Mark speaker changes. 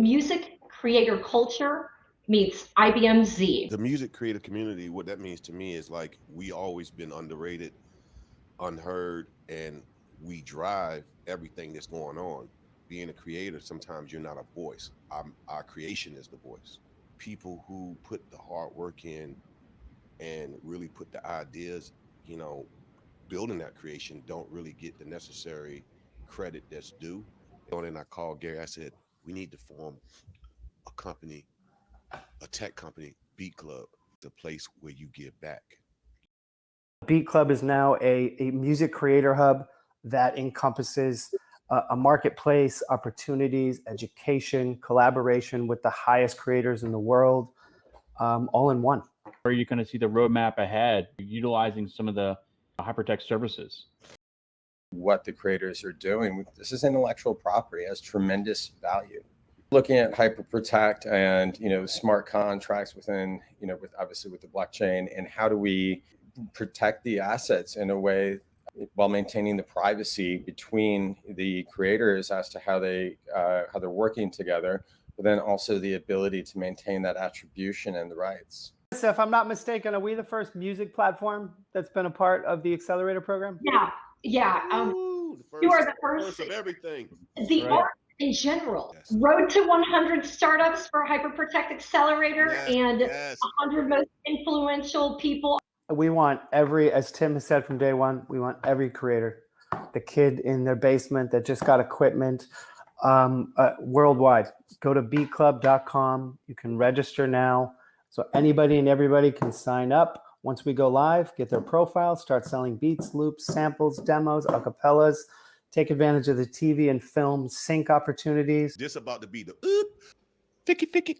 Speaker 1: music creator culture meets IBM Z.
Speaker 2: The music creator community, what that means to me is like we always been underrated, unheard, and we drive everything that's going on. Being a creator, sometimes you're not a voice. Our creation is the voice. People who put the hard work in and really put the ideas, building that creation don't really get the necessary credit that's due. And I called Gary, I said, we need to form a company, a tech company, Beatclub, the place where you give back.
Speaker 3: Beatclub is now a music creator hub that encompasses a marketplace, opportunities, education, collaboration with the highest creators in the world, all in one.
Speaker 4: Where you kind of see the roadmap ahead, utilizing some of the hypertext services.
Speaker 5: What the creators are doing, this is intellectual property, has tremendous value. Looking at hyperprotect and smart contracts within, with obviously with the blockchain, and how do we protect the assets in a way while maintaining the privacy between the creators as to how they're working together, but then also the ability to maintain that attribution and the rights.
Speaker 3: So if I'm not mistaken, are we the first music platform that's been a part of the Accelerator program?
Speaker 1: Yeah. You are the first
Speaker 2: of everything.
Speaker 1: The art in general. Yes. Road to 100 startups for Hyperprotect Accelerator, and 100 most influential people.
Speaker 3: We want as Tim has said from day one, we want every creator, the kid in their basement that just got equipment, worldwide. Go to beatclub.com. You can register now. So anybody and everybody can sign up. Once we go live, get their profile, start selling beats, loops, samples, demos, acapellas, take advantage of the TV and film sync opportunities.
Speaker 2: This about to be the ficky.